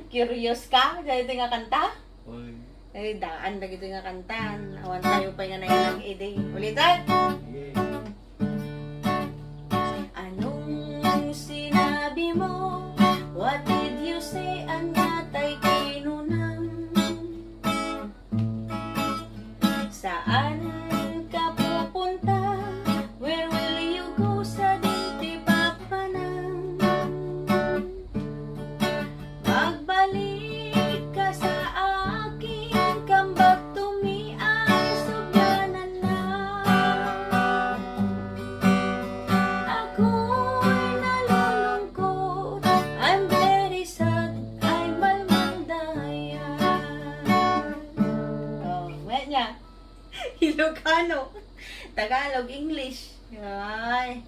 Curious ka? Dahil ito nga kanta? Oy. Eh, daan na ito nga kanta. Awan tayo pa nga na yung nag-ide. Ulitan! Sige. Anong sinabi mo? What did you say? Angat ay kinunang. Saan ka pupunta? Where will you go? Sa di papanang. Magbalik ka sa akin. Come back to me. Ay sugyanan na. Ako'y nalulungkot. I'm very sad. Ay malmandaya. Oh, may niya. Ilocano. Tagalog, English. Ay.